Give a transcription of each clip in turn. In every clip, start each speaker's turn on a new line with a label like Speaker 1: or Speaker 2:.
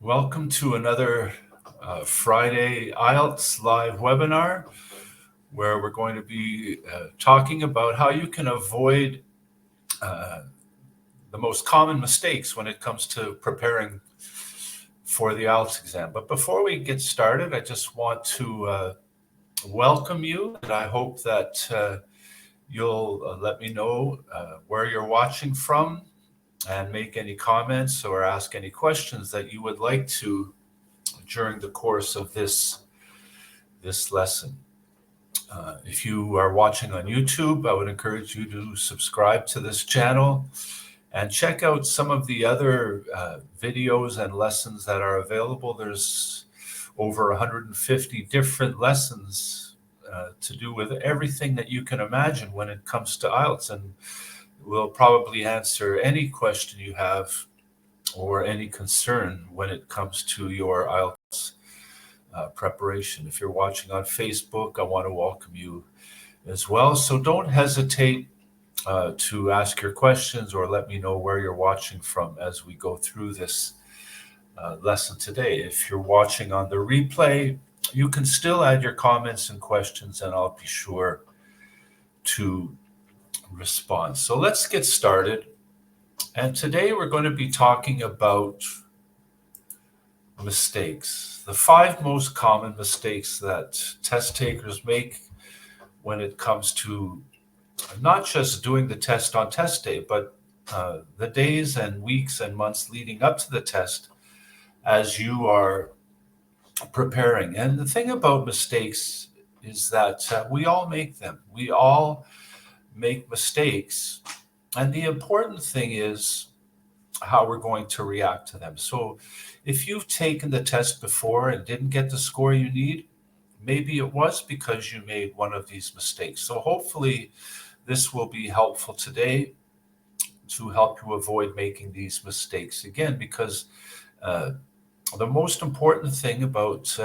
Speaker 1: Welcome to another Friday IELTS live webinar where we're going to be talking about how you can avoid the most common mistakes when it comes to preparing for the IELTS exam. But before we get started, I just want to welcome you, and I hope that you'll let me know where you're watching from and make any comments or ask any questions that you would like to during the course of this lesson. If you are watching on YouTube, I would encourage you to subscribe to this channel and check out some of the other videos and lessons that are available. There's over 150 different lessons to do with everything that you can imagine when it comes to IELTS, and we'll probably answer any question you have or any concern when it comes to your IELTS preparation. If you're watching on Facebook, I want to welcome you as well. So don't hesitate to ask your questions or let me know where you're watching from as we go through this lesson today. If you're watching on the replay, you can still add your comments and questions, and I'll be sure to respond. So let's get started. And today we're going to be talking about mistakes, the 5 most common mistakes that test takers make when it comes to not just doing the test on test day, but the days and weeks and months leading up to the test as you are preparing. And the thing about mistakes is that we all make them. We all make mistakes. And the important thing is how we're going to react to them. So if you've taken the test before and didn't get the score you need, maybe it was because you made one of these mistakes. So hopefully this will be helpful today to help you avoid making these mistakes again, because the most important thing about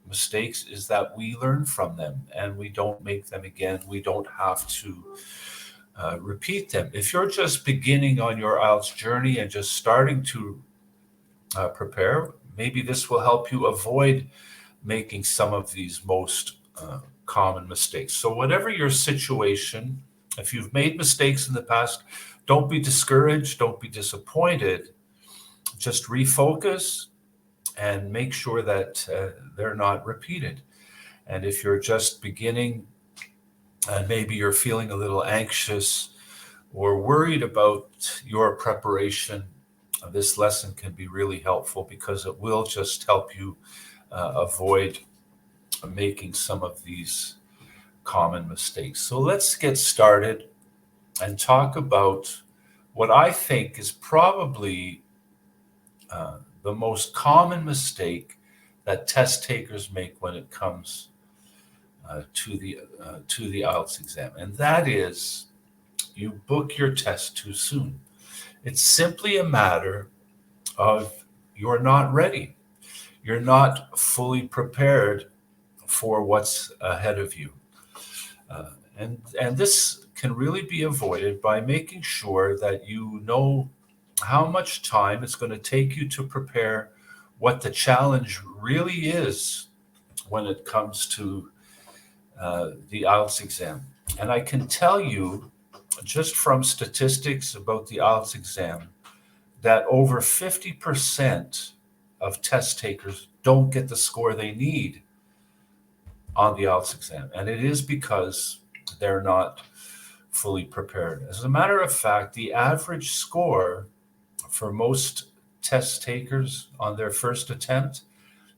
Speaker 1: mistakes is that we learn from them and we don't make them again. We don't have to repeat them. If you're just beginning on your IELTS journey and just starting to prepare, maybe this will help you avoid making some of these most common mistakes. So whatever your situation, if you've made mistakes in the past, don't be discouraged, don't be disappointed. Just refocus and make sure that they're not repeated. And if you're just beginning, and maybe you're feeling a little anxious or worried about your preparation, this lesson can be really helpful because it will just help you avoid making some of these common mistakes. So let's get started and talk about what I think is probably the most common mistake that test takers make when it comes to the IELTS exam, and that is you book your test too soon. It's simply a matter of you're not ready. You're not fully prepared for what's ahead of you, and this can really be avoided by making sure that you know how much time it's going to take you to prepare, what the challenge really is when it comes to the IELTS exam. And I can tell you, just from statistics about the IELTS exam, that over 50% of test takers don't get the score they need on the IELTS exam. And it is because they're not fully prepared. As a matter of fact, the average score for most test takers on their first attempt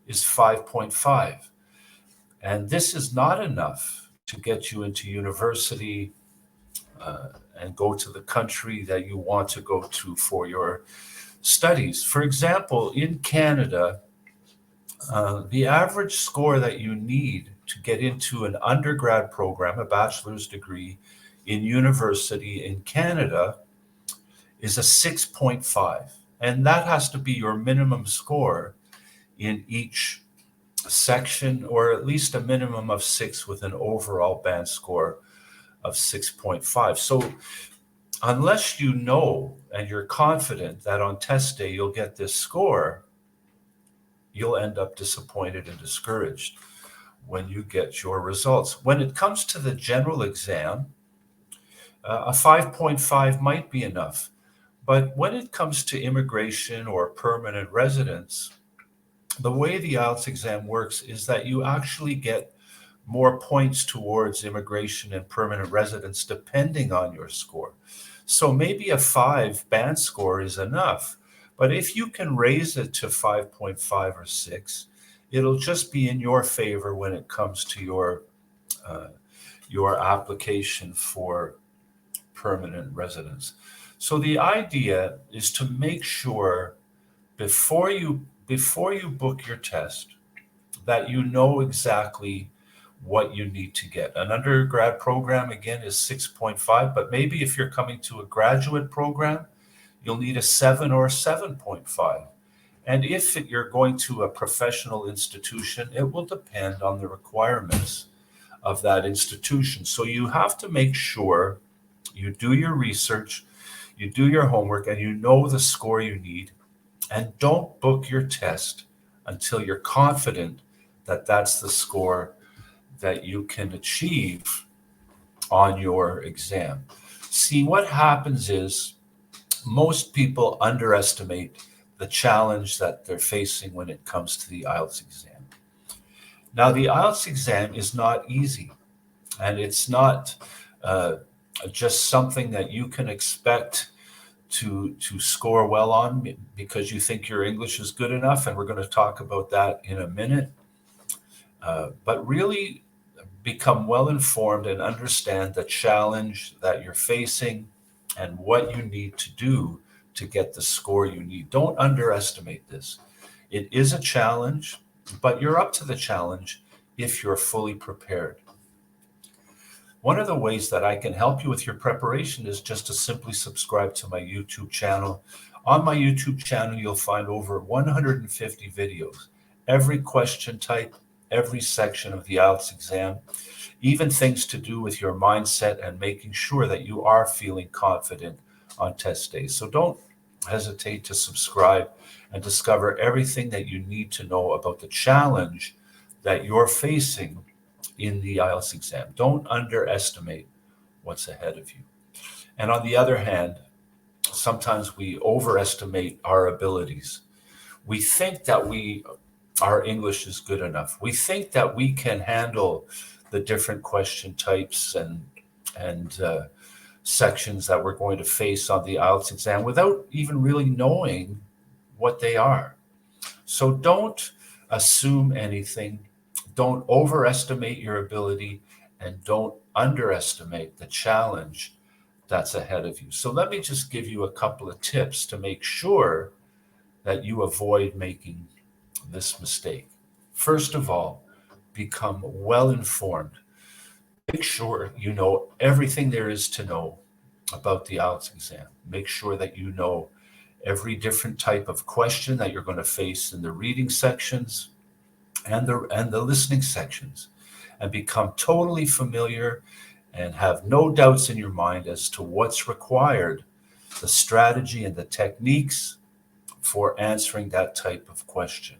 Speaker 1: is 5.5. And this is not enough to get you into university and go to the country that you want to go to for your studies. For example, in Canada, the average score that you need to get into an undergrad program, a bachelor's degree in university in Canada, is a 6.5. And that has to be your minimum score in each section, or at least a minimum of 6 with an overall band score of 6.5. So unless you know and you're confident that on test day you'll get this score, you'll end up disappointed and discouraged when you get your results. When it comes to the general exam, a 5.5 might be enough. But when it comes to immigration or permanent residence, the way the IELTS exam works is that you actually get more points towards immigration and permanent residence depending on your score. So maybe a 5 band score is enough. But if you can raise it to 5.5 or 6, it'll just be in your favor when it comes to your application for permanent residence. So the idea is to make sure before you book your test that you know exactly what you need to get. An undergrad program, again, is 6.5, but maybe if you're coming to a graduate program, you'll need a 7 or a 7.5. And if you're going to a professional institution, it will depend on the requirements of that institution. So you have to make sure you do your research, you do your homework, and you know the score you need. And don't book your test until you're confident that that's the score that you can achieve on your exam. See, what happens is most people underestimate the challenge that they're facing when it comes to the IELTS exam. Now, the IELTS exam is not easy, and it's not just something that you can expect to score well on because you think your English is good enough, and we're going to talk about that in a minute. But really become well informed and understand the challenge that you're facing and what you need to do to get the score you need. Don't underestimate this. It is a challenge, but you're up to the challenge if you're fully prepared. One of the ways that I can help you with your preparation is just to simply subscribe to my YouTube channel. On my YouTube channel, you'll find over 150 videos, every question type, every section of the IELTS exam, even things to do with your mindset and making sure that you are feeling confident on test days. So don't hesitate to subscribe and discover everything that you need to know about the challenge that you're facing in the IELTS exam. Don't underestimate what's ahead of you. And on the other hand, sometimes we overestimate our abilities. We think that our English is good enough. We think that we can handle the different question types and sections that we're going to face on the IELTS exam without even really knowing what they are. So don't assume anything. Don't overestimate your ability, and don't underestimate the challenge that's ahead of you. So let me just give you a couple of tips to make sure that you avoid making this mistake. First of all, become well informed. Make sure you know everything there is to know about the IELTS exam. Make sure that you know every different type of question that you're going to face in the reading sections and the listening sections, and become totally familiar and have no doubts in your mind as to what's required, the strategy and the techniques for answering that type of question.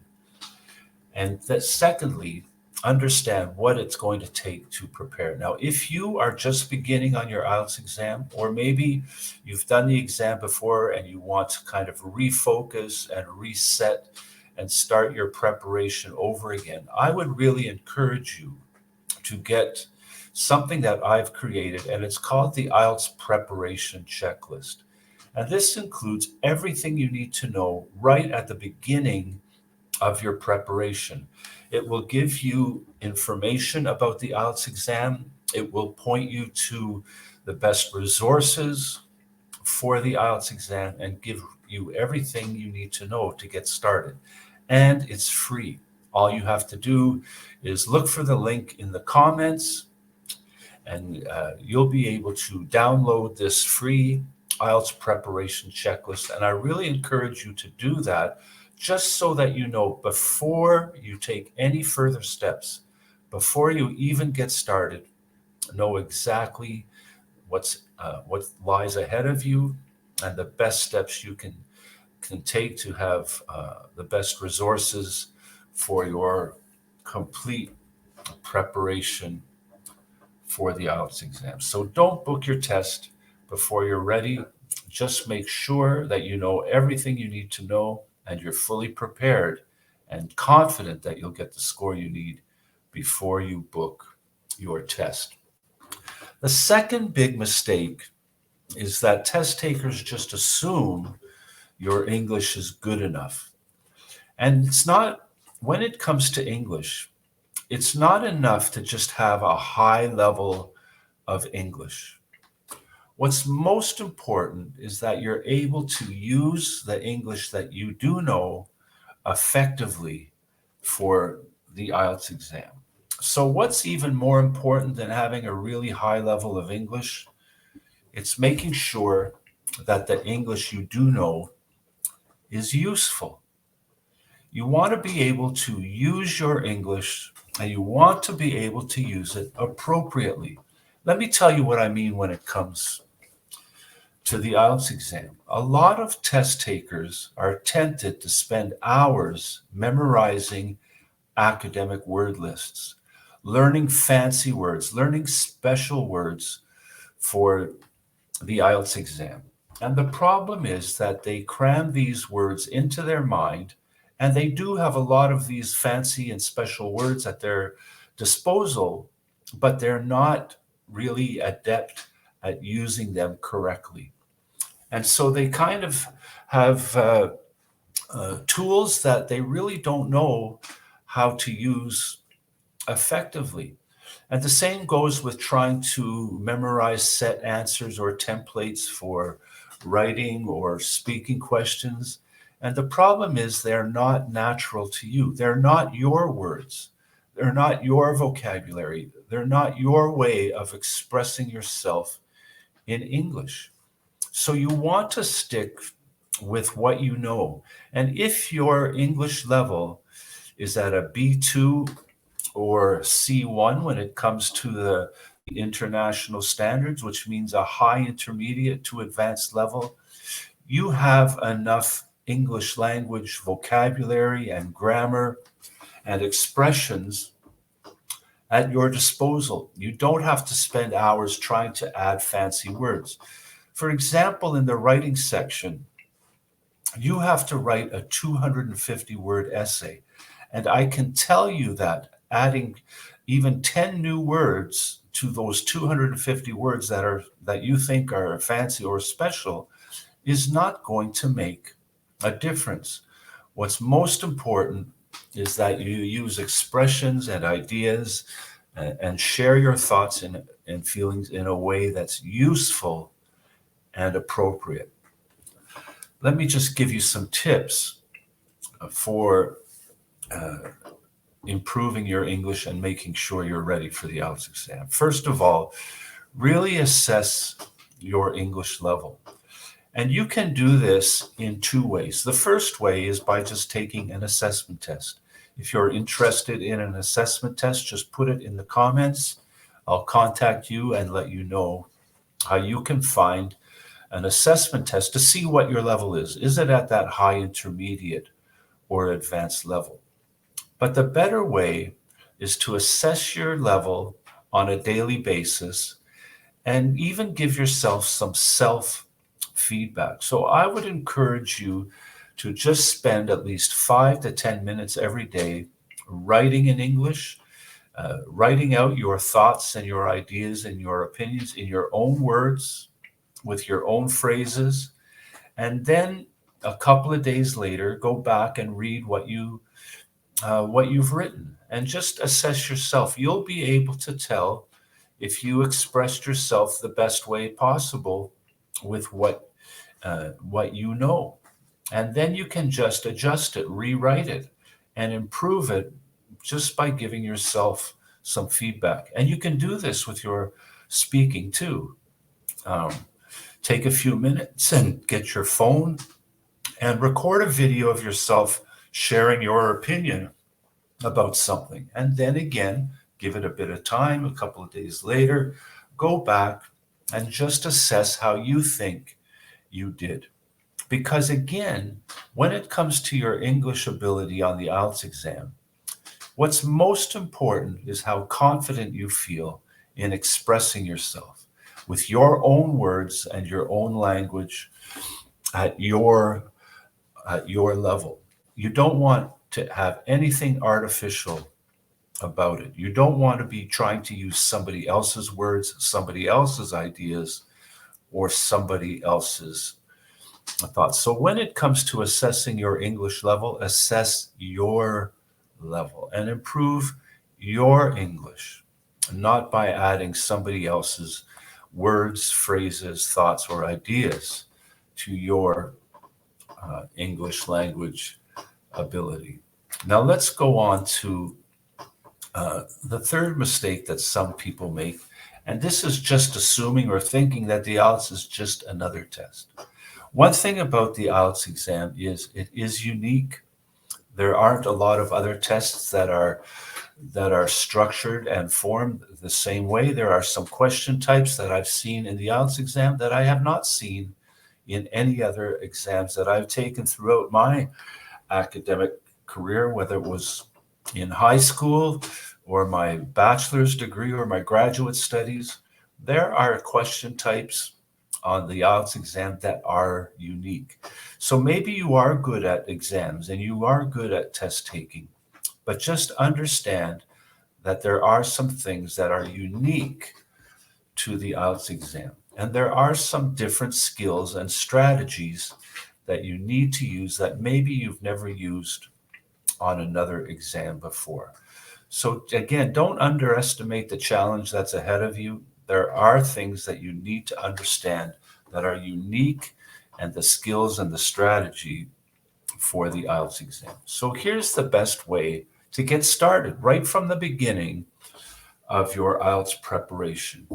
Speaker 1: And that secondly, understand what it's going to take to prepare. Now, if you are just beginning on your IELTS exam, or maybe you've done the exam before and you want to kind of refocus and reset and start your preparation over again, I would really encourage you to get something that I've created, and it's called the IELTS Preparation Checklist. And this includes everything you need to know right at the beginning of your preparation. It will give you information about the IELTS exam. It will point you to the best resources for the IELTS exam and give you everything you need to know to get started. And it's free. All you have to do is look for the link in the comments, and you'll be able to download this free IELTS preparation checklist. And I really encourage you to do that just so that you know before you take any further steps, before you even get started, know exactly what lies ahead of you and the best steps you can take to have the best resources for your complete preparation for the IELTS exam. So don't book your test before you're ready. Just make sure that you know everything you need to know and you're fully prepared and confident that you'll get the score you need before you book your test. The second big mistake is that test takers just assume your English is good enough. And it's not, when it comes to English, it's not enough to just have a high level of English. What's most important is that you're able to use the English that you do know effectively for the IELTS exam. So what's even more important than having a really high level of English? It's making sure that the English you do know is useful. You want to be able to use your English and you want to be able to use it appropriately. Let me tell you what I mean when it comes to the IELTS exam. A lot of test takers are tempted to spend hours memorizing academic word lists, learning fancy words, learning special words for the IELTS exam. And the problem is that they cram these words into their mind, and they do have a lot of these fancy and special words at their disposal, but they're not really adept at using them correctly. And so they kind of have tools that they really don't know how to use effectively. And the same goes with trying to memorize set answers or templates for writing or speaking questions. And the problem is they're not natural to you. They're not your words. They're not your vocabulary. They're not your way of expressing yourself in English. So you want to stick with what you know. And if your English level is at a B2 or C1 when it comes to the international standards, which means a high intermediate to advanced level, you have enough English language vocabulary and grammar and expressions at your disposal. You don't have to spend hours trying to add fancy words. For example, in the writing section, you have to write a 250-word essay. And I can tell you that adding even 10 new words to those 250 words that you think are fancy or special is not going to make a difference. What's most important is that you use expressions and ideas and share your thoughts and feelings in a way that's useful and appropriate. Let me just give you some tips for improving your English and making sure you're ready for the IELTS exam. First of all, really assess your English level. And you can do this in two ways. The first way is by just taking an assessment test. If you're interested in an assessment test, just put it in the comments. I'll contact you and let you know how you can find an assessment test to see what your level is. Is it at that high intermediate or advanced level? But the better way is to assess your level on a daily basis and even give yourself some self-feedback. So I would encourage you to just spend at least 5 to 10 minutes every day writing in English, writing out your thoughts and your ideas and your opinions in your own words, with your own phrases, and then a couple of days later, go back and read what you've written and just assess yourself. You'll be able to tell if you expressed yourself the best way possible with what you know. And then you can just adjust it, rewrite it, and improve it just by giving yourself some feedback. And you can do this with your speaking too. Take a few minutes and get your phone and record a video of yourself sharing your opinion about something. And then again, give it a bit of time, a couple of days later, go back and just assess how you think you did. Because again, when it comes to your English ability on the IELTS exam, What's most important is how confident you feel in expressing yourself with your own words and your own language at your level. You don't want to have anything artificial about it. You don't want to be trying to use somebody else's words, somebody else's ideas, or somebody else's thoughts. So when it comes to assessing your English level, assess your level and improve your English, not by adding somebody else's words, phrases, thoughts, or ideas to your English language ability. Now let's go on to the third mistake that some people make, and this is just assuming or thinking that the IELTS is just another test. One thing about the IELTS exam is it is unique. There aren't a lot of other tests that are structured and formed the same way. There are some question types that I've seen in the IELTS exam that I have not seen in any other exams that I've taken throughout my academic career, whether it was in high school or my bachelor's degree or my graduate studies. There are question types on the IELTS exam that are unique. So maybe you are good at exams and you are good at test taking, but just understand that there are some things that are unique to the IELTS exam. And there are some different skills and strategies that you need to use that maybe you've never used on another exam before. So again, don't underestimate the challenge that's ahead of you. There are things that you need to understand that are unique and the skills and the strategy for the IELTS exam. So here's the best way to get started right from the beginning of your IELTS preparation.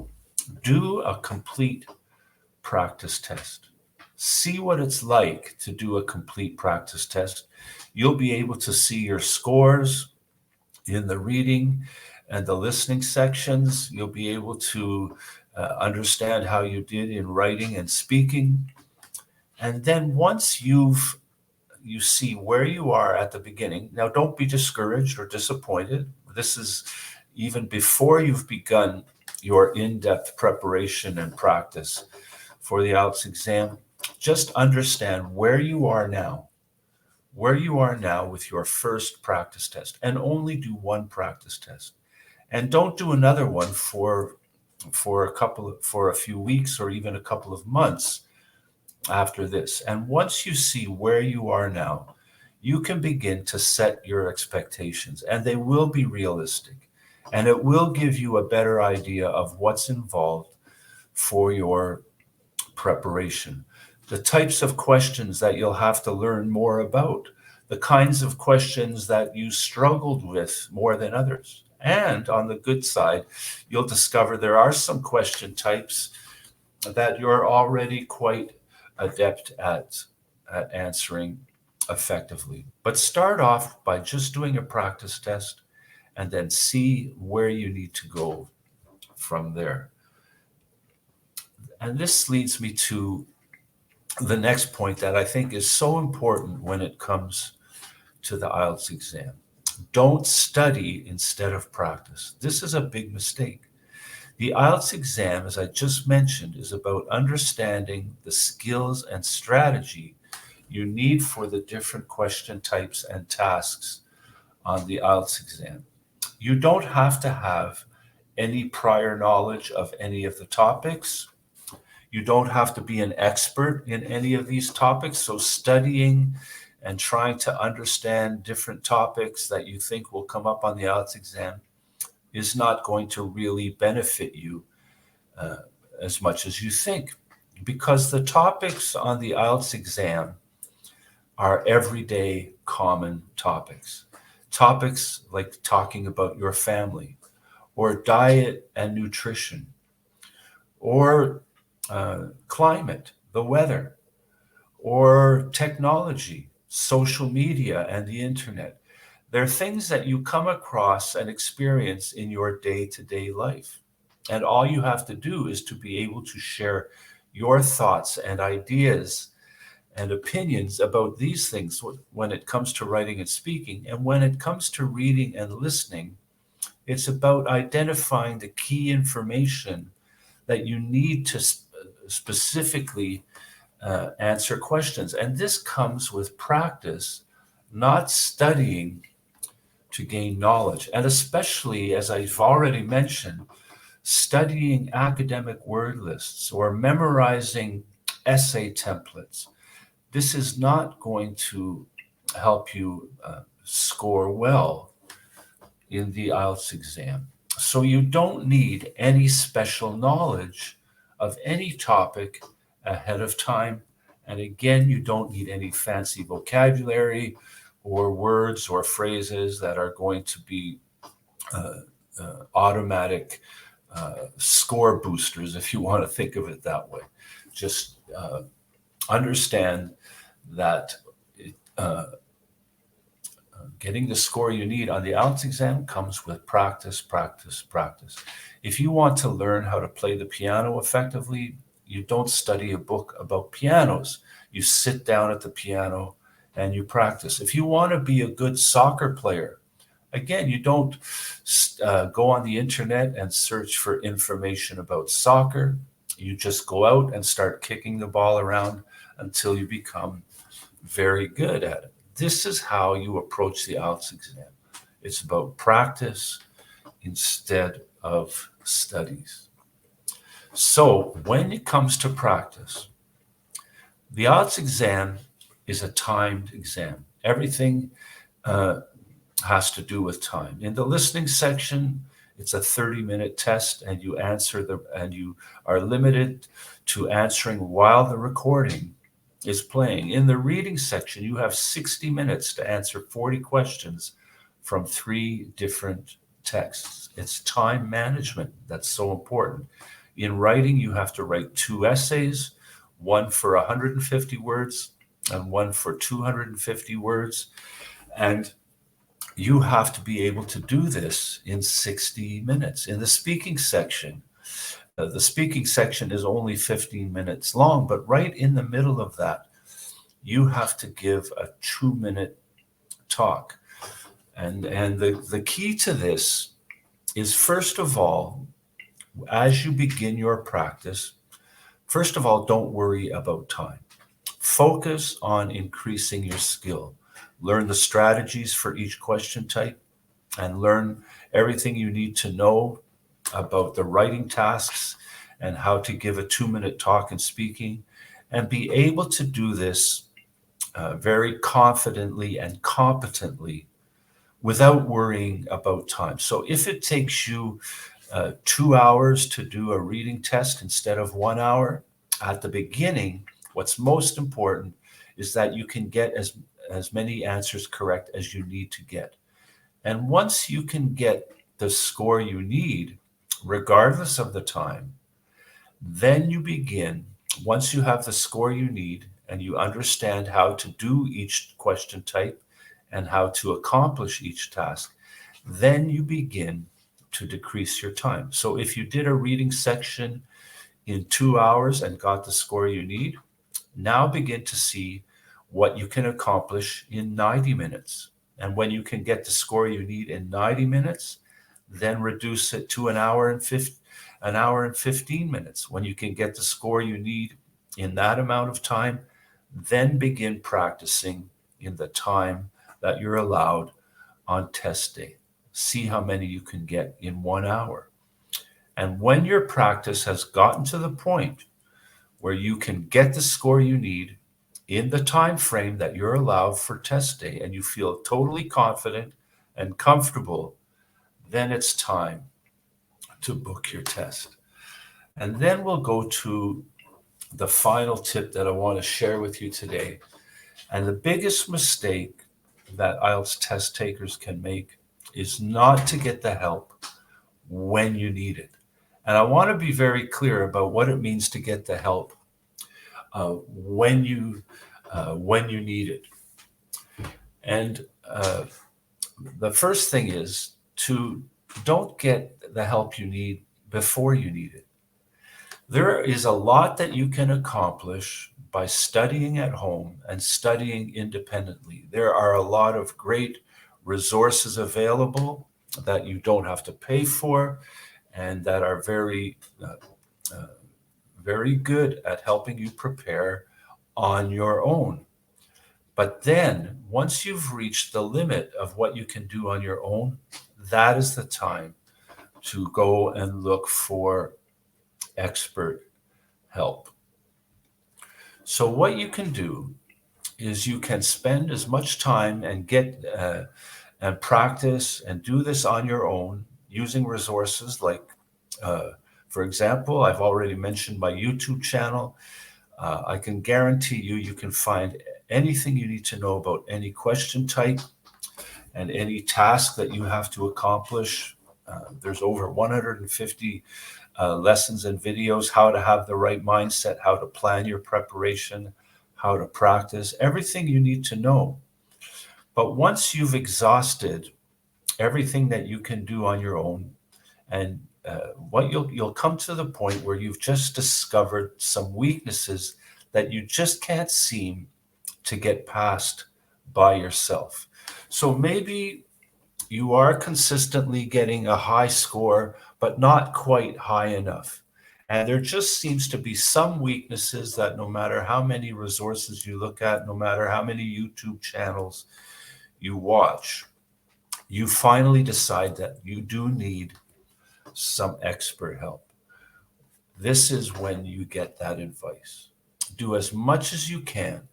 Speaker 1: Do a complete practice test. See what it's like to do a complete practice test. You'll be able to see your scores in the reading and the listening sections. You'll be able to understand how you did in writing and speaking. And then once you see where you are at the beginning, now don't be discouraged or disappointed. This is even before you've begun your in-depth preparation and practice for the IELTS exam. Just understand where you are now with your first practice test, and only do one practice test. And don't do another one for a few weeks or even a couple of months after this. And once you see where you are now, you can begin to set your expectations, and they will be realistic, and it will give you a better idea of what's involved for your preparation. The types of questions that you'll have to learn more about, the kinds of questions that you struggled with more than others. And on the good side, you'll discover there are some question types that you're already quite adept at answering effectively. But start off by just doing a practice test and then see where you need to go from there. And this leads me to the next point that I think is so important when it comes to the IELTS exam. Don't study instead of practice. This is a big mistake. The IELTS exam, as I just mentioned, is about understanding the skills and strategy you need for the different question types and tasks on the IELTS exam. You don't have to have any prior knowledge of any of the topics. You don't have to be an expert in any of these topics. So studying and trying to understand different topics that you think will come up on the IELTS exam is not going to really benefit you as much as you think, because the topics on the IELTS exam are everyday common topics. Topics like talking about your family, or diet and nutrition, or climate, the weather, or technology, social media, and the internet. They're things that you come across and experience in your day-to-day life. And all you have to do is to be able to share your thoughts and ideas and opinions about these things when it comes to writing and speaking. And when it comes to reading and listening, it's about identifying the key information that you need to specifically answer questions. And this comes with practice, not studying to gain knowledge. And especially, as I've already mentioned, studying academic word lists or memorizing essay templates. This is not going to help you score well in the IELTS exam. So you don't need any special knowledge of any topic ahead of time. And again, you don't need any fancy vocabulary or words or phrases that are going to be automatic score boosters, if you want to think of it that way. Just understand that getting the score you need on the IELTS exam comes with practice, practice, practice. If you want to learn how to play the piano effectively, you don't study a book about pianos. You sit down at the piano and you practice. If you want to be a good soccer player, again, you don't go on the internet and search for information about soccer. You just go out and start kicking the ball around until you become very good at it. This is how you approach the IELTS exam. It's about practice instead of studies. So when it comes to practice, the IELTS exam is a timed exam. Everything has to do with time. In the listening section, it's a 30-minute test, and you are limited to answering while the recording is playing. In the reading section, you have 60 minutes to answer 40 questions from 3 different texts. It's time management that's so important. In writing, you have to write 2 essays, one for 150 words and one for 250 words. And you have to be able to do this in 60 minutes. In the speaking section is only 15 minutes long, but right in the middle of that, you have to give a 2-minute talk. And the key to this is, first of all, as you begin your practice, first of all, don't worry about time. Focus on increasing your skill. Learn the strategies for each question type and learn everything you need to know about the writing tasks and how to give a 2-minute talk and speaking, and be able to do this very confidently and competently without worrying about time. So if it takes you 2 hours to do a reading test instead of 1 hour, at the beginning, what's most important is that you can get as many answers correct as you need to get. And once you can get the score you need, regardless of the time, then you begin, once you have the score you need and you understand how to do each question type and how to accomplish each task, then you begin to decrease your time. So if you did a reading section in 2 hours and got the score you need, now begin to see what you can accomplish in 90 minutes. And when you can get the score you need in 90 minutes, then reduce it to an hour and 15 minutes. When you can get the score you need in that amount of time, then begin practicing in the time that you're allowed on test day. See how many you can get in 1 hour. And when your practice has gotten to the point where you can get the score you need in the time frame that you're allowed for test day, and you feel totally confident and comfortable, then it's time to book your test. And then we'll go to the final tip that I want to share with you today. And the biggest mistake that IELTS test takers can make is not to get the help when you need it. And I want to be very clear about what it means to get the help when you need it. And the first thing is to don't get the help you need before you need it. There is a lot that you can accomplish by studying at home and studying independently. There are a lot of great resources available that you don't have to pay for and that are uh, very good at helping you prepare on your own. But then, once you've reached the limit of what you can do on your own, that is the time to go and look for expert help. So, what you can do is you can spend as much time and get and practice and do this on your own using resources like, uh, for example, I've already mentioned my YouTube channel. I can guarantee you can find anything you need to know about any question type and any task that you have to accomplish. There's over 150 lessons and videos, how to have the right mindset, how to plan your preparation, how to practice, everything you need to know. But once you've exhausted everything that you can do on your own, and what you'll come to the point where you've just discovered some weaknesses that you just can't seem to get past by yourself. So maybe you are consistently getting a high score, but not quite high enough. And there just seems to be some weaknesses that no matter how many resources you look at, no matter how many YouTube channels you watch, you finally decide that you do need some expert help. This is when you get that advice. Do as much as you can.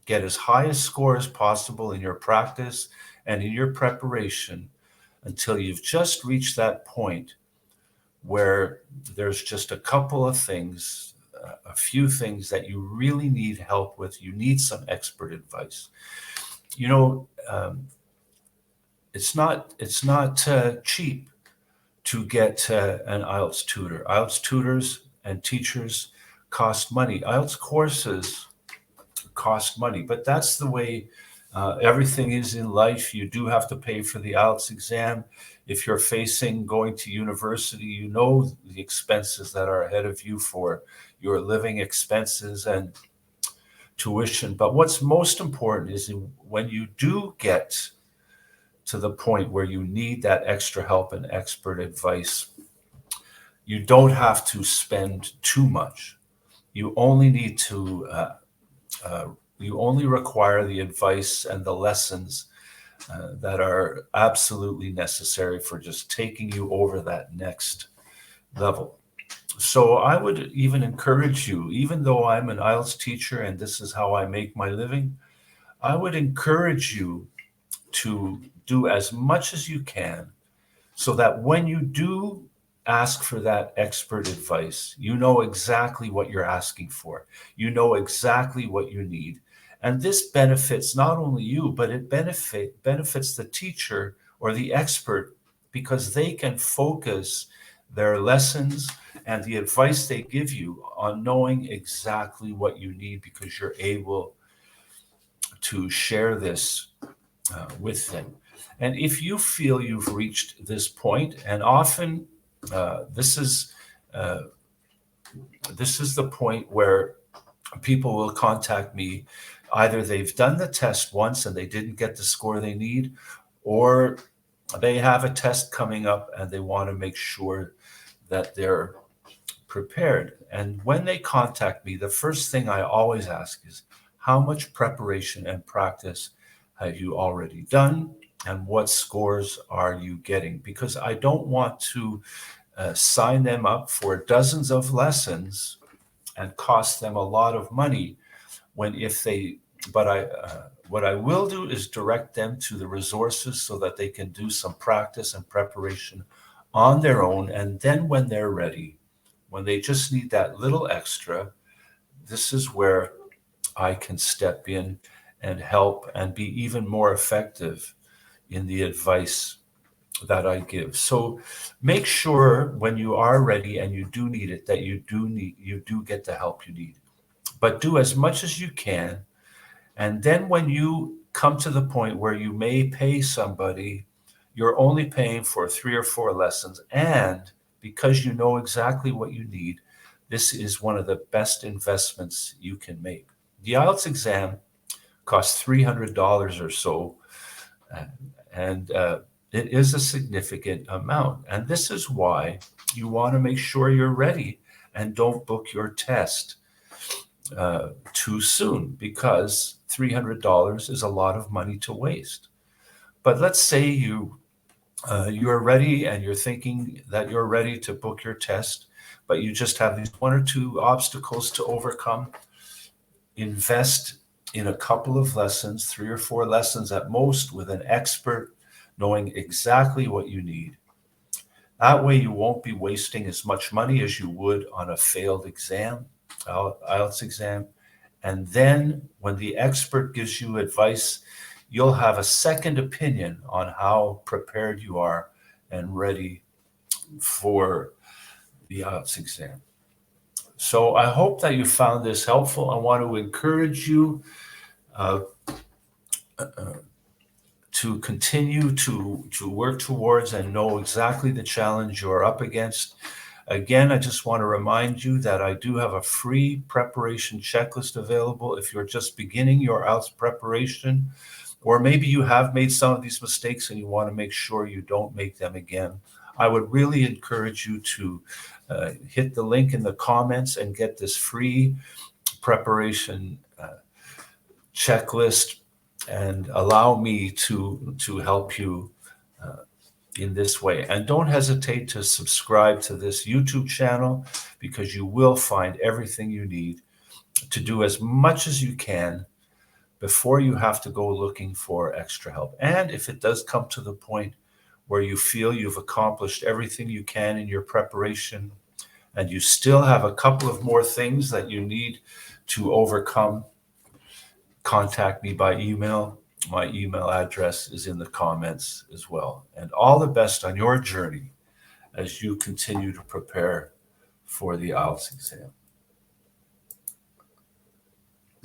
Speaker 1: Get as high a score as possible in your practice and in your preparation until you've just reached that point where there's just a couple of things, a few things that you really need help with. You need some expert advice. You know, it's not cheap to get an IELTS tutor. IELTS tutors and teachers cost money. IELTS courses cost money, but that's the way everything is in life. You do have to pay for the IELTS exam. If you're facing going to university, you know the expenses that are ahead of you for your living expenses and tuition. But what's most important is when you do get to the point where you need that extra help and expert advice, you don't have to spend too much. You only need to you only require the advice and the lessons that are absolutely necessary for just taking you over that next level. So I would even encourage you, even though I'm an IELTS teacher and this is how I make my living, I would encourage you to do as much as you can so that when you do ask for that expert advice, you know exactly what you're asking for. You know exactly what you need. And this benefits not only you, but it benefits the teacher or the expert because they can focus their lessons and the advice they give you on knowing exactly what you need because you're able to share this with them. And if you feel you've reached this point, and often uh, this is uh, this is the point where people will contact me. Either they've done the test once and they didn't get the score they need, or they have a test coming up and they want to make sure that they're prepared. And when they contact me, the first thing I always ask is, how much preparation and practice have you already done? And what scores are you getting? Because I don't want to sign them up for dozens of lessons and cost them a lot of money when if they, but what I will do is direct them to the resources so that they can do some practice and preparation on their own. And then when they're ready, when they just need that little extra, this is where I can step in and help and be even more effective in the advice that I give. So make sure when you are ready and you do need it, that you do get the help you need. But do as much as you can. And then when you come to the point where you may pay somebody, you're only paying for 3 or 4 lessons. And because you know exactly what you need, this is one of the best investments you can make. the IELTS exam costs $300 or so, and it is a significant amount. And this is why you want to make sure you're ready and don't book your test too soon, because $300 is a lot of money to waste. But let's say you're ready and you're thinking that you're ready to book your test, but you just have these one or two obstacles to overcome. Invest in a couple of lessons, 3 or 4 lessons at most, with an expert, knowing exactly what you need. That way you won't be wasting as much money as you would on a failed exam, IELTS exam. And then when the expert gives you advice, you'll have a second opinion on how prepared you are and ready for the IELTS exam. So I hope that you found this helpful. I want to encourage you to continue to work towards and know exactly the challenge you're up against. Again, I just want to remind you that I do have a free preparation checklist available if you're just beginning your IELTS preparation, or maybe you have made some of these mistakes and you want to make sure you don't make them again. I would really encourage you to hit the link in the comments and get this free preparation checklist, and allow me to help you in this way. And don't hesitate to subscribe to this YouTube channel, because you will find everything you need to do as much as you can before you have to go looking for extra help. And if it does come to the point where you feel you've accomplished everything you can in your preparation and you still have a couple of more things that you need to overcome, contact me by email. My email address is in the comments as well. And all the best on your journey as you continue to prepare for the IELTS exam.